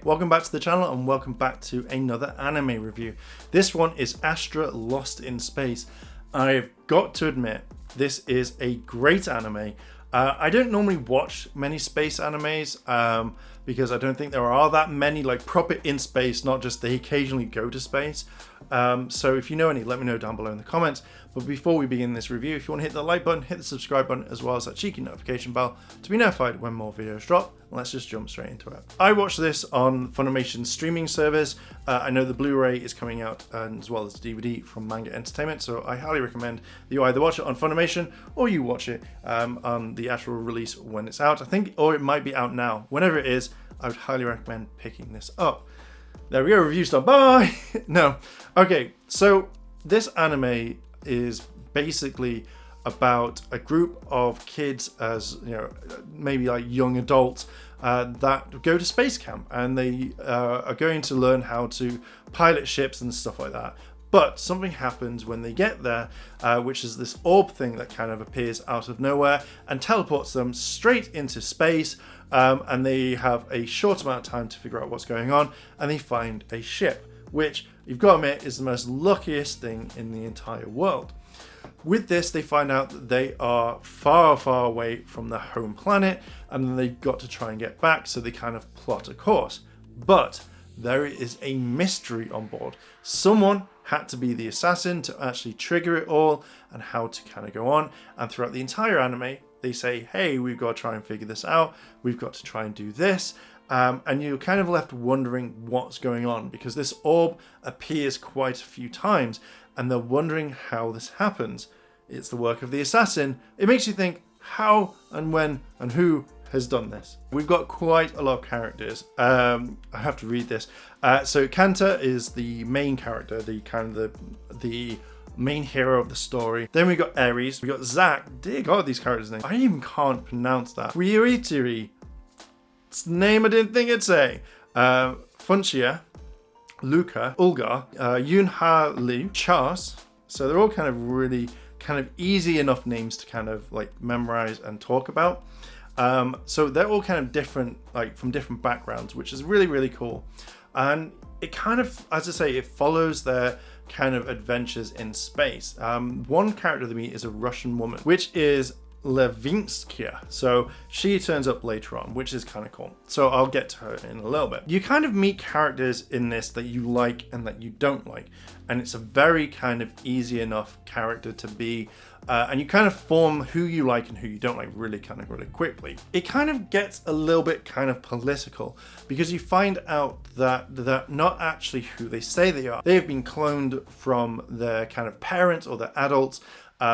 welcome back to the channel and welcome back to another anime review. This one is Astra Lost in Space. I've got to admit, this is a great anime. I don't normally watch many space animes because I don't think there are that many like proper in space, not just they occasionally go to space. So if you know any, let me know down below in the comments. But before we begin this review, if you want to hit the like button, hit the subscribe button, as well as that cheeky notification bell to be notified when more videos drop. Let's just jump straight into it. I watched this on Funimation's streaming service. I know the Blu-ray is coming out as well as the DVD from Manga Entertainment, so I highly recommend that you either watch it on Funimation or you watch it on the actual release when it's out. I think, or it might be out now. Whenever it is, I would highly recommend picking this up. There we go, review stop, bye! No. Okay, so this anime is basically about a group of kids, as you know, maybe like young adults that go to space camp, and they are going to learn how to pilot ships and stuff like that. But something happens when they get there, which is this orb thing that kind of appears out of nowhere and teleports them straight into space. And they have a short amount of time to figure out what's going on, and they find a ship, which you've got to admit is the most luckiest thing in the entire world. With this, they find out that they are far, far away from their home planet, and then they've got to try and get back, so they kind of plot a course. But there is a mystery on board. Someone had to be the assassin to actually trigger it all and how to kind of go on. And throughout the entire anime, they say, hey, we've got to try and figure this out. We've got to try and do this. And you're kind of left wondering what's going on, because this orb appears quite a few times and they're wondering how this happens. It's the work of the assassin. It makes you think how and when and who has done this. We've got quite a lot of characters. I have to read this. So Kanta is the main character, the main hero of the story. Then we got Ares, we got Zack. Dear God, these characters' names. I even can't pronounce that. Ryuichiri. It's a name I didn't think I'd say. Funchia, Luca, Ulgar, Yun-hua Liu, Chas. So they're all kind of really kind of easy enough names to kind of like memorize and talk about. So they're all kind of different, like from different backgrounds, which is really, really cool. And it kind of, as I say, it follows their kind of adventures in space. One character they meet is a Russian woman, which is Levinskia. So she turns up later on, which is kind of cool. So I'll get to her in a little bit. You kind of meet characters in this that you like and that you don't like. And it's a very kind of easy enough character to be. And you kind of form who you like and who you don't like really quickly. It kind of gets a little bit kind of political because you find out that they're not actually who they say they are. They have been cloned from their kind of parents or their adults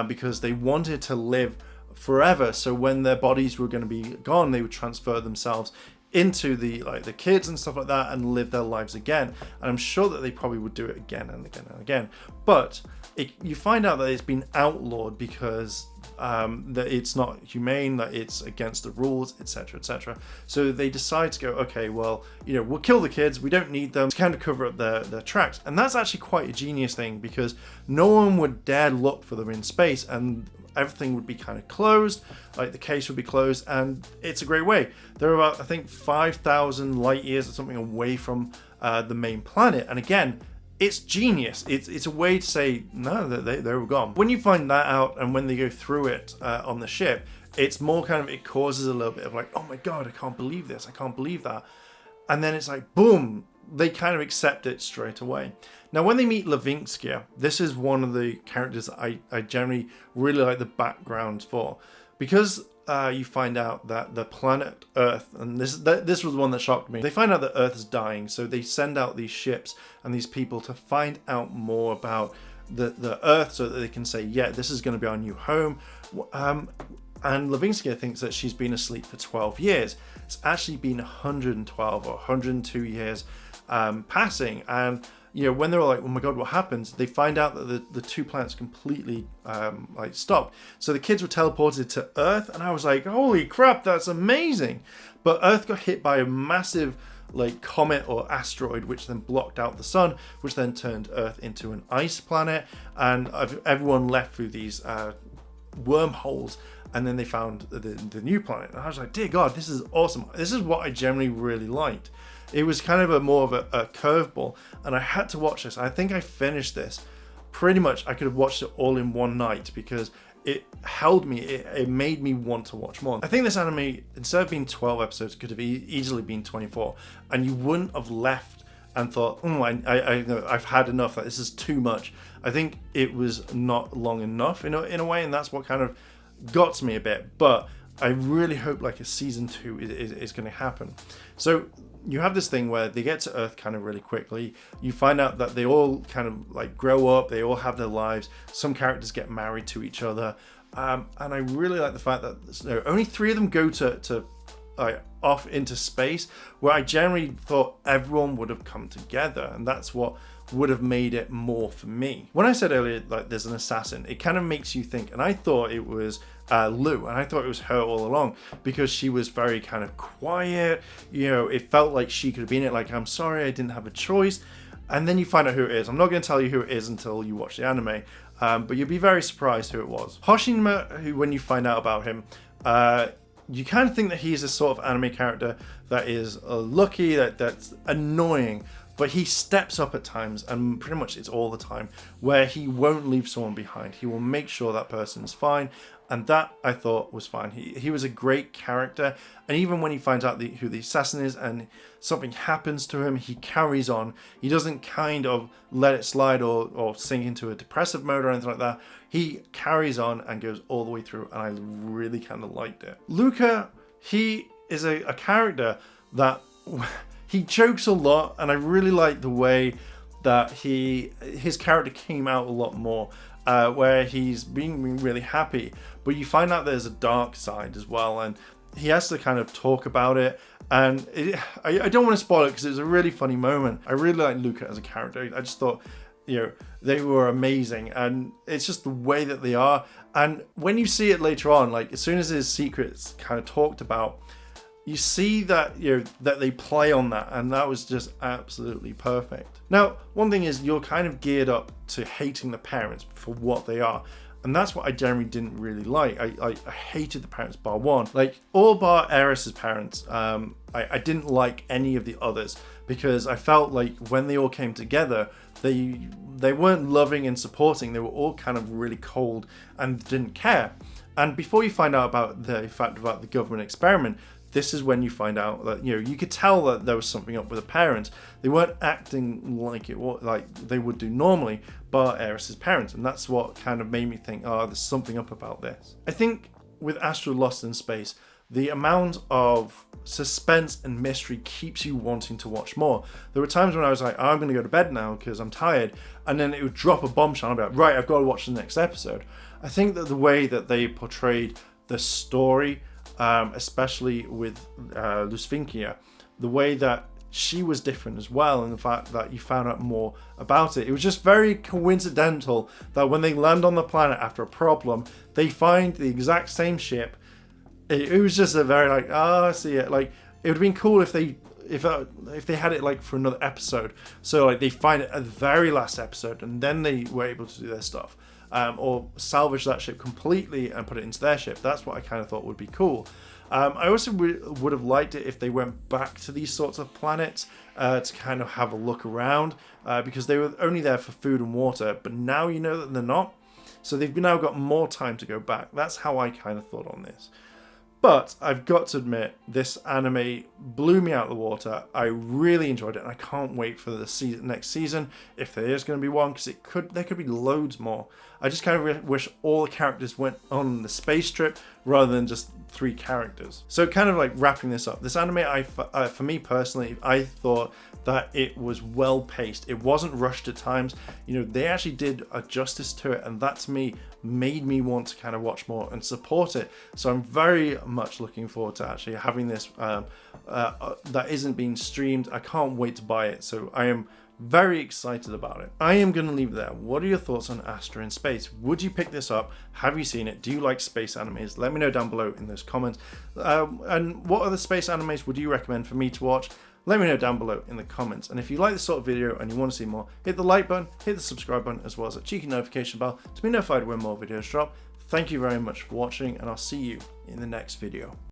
because they wanted to live forever. So when their bodies were going to be gone, they would transfer themselves into the kids and stuff like that and live their lives again. And I'm sure that they probably would do it again and again and again. But you find out that it's been outlawed because that it's not humane, that it's against the rules, etc., etc. So they decide to go, okay, well, you know, we'll kill the kids. We don't need them to kind of cover up their tracks. And that's actually quite a genius thing because no one would dare look for them in space, and everything would be kind of closed, like the case would be closed, and it's a great way. They're about, I think, 5,000 light years or something away from the main planet, and again, it's genius. It's a way to say, no, they're gone. When you find that out and when they go through it on the ship, it's more kind of, it causes a little bit of like, oh my God, I can't believe this, I can't believe that. And then it's like, boom, they kind of accept it straight away. Now, when they meet Levinskia, this is one of the characters that I generally really like the background for, because you find out that the planet Earth, and this was one that shocked me, they find out that Earth is dying, so they send out these ships and these people to find out more about the Earth so that they can say, yeah, this is going to be our new home. And Levinskia thinks that she's been asleep for 12 years. It's actually been 112 or 102 years passing. And you know, when they're all like, oh my God, what happens? They find out that the two planets completely stopped. So the kids were teleported to Earth, and I was like, holy crap, that's amazing. But Earth got hit by a massive like comet or asteroid, which then blocked out the sun, which then turned Earth into an ice planet, and everyone left through these wormholes and then they found the new planet. And I was like, dear God, this is awesome. This is what I generally really liked. It was kind of more of a curveball, and I had to watch this. I think I finished this pretty much. I could have watched it all in one night because it held me. It made me want to watch more. I think this anime, instead of being 12 episodes, could have easily been 24, and you wouldn't have left and thought, I've had enough. Like, this is too much. I think it was not long enough in a way, and that's what kind of got to me a bit. But I really hope like a season 2 is going to happen. So you have this thing where they get to Earth kind of really quickly. You find out that they all kind of like grow up. They all have their lives. Some characters get married to each other. And I really like the fact that only 3 of them go to off into space, where I generally thought everyone would have come together, and that's what would have made it more for me. When I said earlier, like, there's an assassin, it kind of makes you think, and I thought it was Lou, and I thought it was her all along, because she was very kind of quiet. It felt like she could have been it, like, I'm sorry, I didn't have a choice. And then you find out who it is. I'm not going to tell you who it is until you watch the anime, but you'll be very surprised who it was. Hoshinma, who, when you find out about him, you kind of think that he's a sort of anime character that is lucky, that's annoying, but he steps up at times, and pretty much it's all the time, where he won't leave someone behind. He will make sure that person's fine, and that I thought was fine. He was a great character, and even when he finds out who the assassin is and something happens to him, he carries on. He doesn't kind of let it slide or sink into a depressive mode or anything like that. He carries on and goes all the way through, and I really kind of liked it. Luca, he is a character that he jokes a lot, and I really like the way that his character came out a lot more, where he's being really happy, but you find out there's a dark side as well, and he has to kind of talk about it. And I don't want to spoil it because it's a really funny moment. I really like Luca as a character. I just thought, they were amazing, and it's just the way that they are. And when you see it later on, like as soon as his secret's kind of talked about, you see that that they play on that, and that was just absolutely perfect. Now, one thing is, you're kind of geared up to hating the parents for what they are, and that's what I generally didn't really like. I hated the parents bar one, like all bar Eris's parents. I didn't like any of the others, because I felt like when they all came together, they weren't loving and supporting. They were all kind of really cold and didn't care. And before you find out about the fact about the government experiment, this is when you find out that you could tell that there was something up with the parents. They weren't acting like they would do normally, bar Eris's parents, and that's what kind of made me think, oh, there's something up about this. I think with Astra Lost in Space, the amount of suspense and mystery keeps you wanting to watch more. There were times when I was like, oh, I'm going to go to bed now because I'm tired, and then it would drop a bombshell, and I'd be like, right, I've got to watch the next episode. I think that the way that they portrayed the story, especially with Lusfinkia, the way that she was different as well, and the fact that you found out more about it. It was just very coincidental that when they land on the planet after a problem, they find the exact same ship. It was just a very I see it. Like, it would have been cool if they had it like for another episode. So like they find it at the very last episode, and then they were able to do their stuff. Or salvage that ship completely and put it into their ship. That's what I kind of thought would be cool. I also would have liked it if they went back to these sorts of planets to kind of have a look around, because they were only there for food and water, but now you know that they're not. So they've now got more time to go back. That's how I kind of thought on this. But I've got to admit, this anime blew me out of the water. I really enjoyed it, and I can't wait for the next season, if there is going to be one, because there could be loads more. I just kind of wish all the characters went on the space trip rather than just 3 characters. So kind of like wrapping this up, this anime, for me personally, I thought that it was well paced. It wasn't rushed at times. They actually did a justice to it, and that to me made me want to kind of watch more and support it. So I'm very much looking forward to actually having this that isn't being streamed. I can't wait to buy it, so I am very excited about it. I am going to leave it there. What are your thoughts on Astra in Space? Would you pick this up? Have you seen it? Do you like space animes? Let me know down below in those comments. And what other space animes would you recommend for me to watch? Let me know down below in the comments. And if you like this sort of video and you want to see more, hit the like button, hit the subscribe button, as well as a cheeky notification bell to be notified when more videos drop. Thank you very much for watching, and I'll see you in the next video.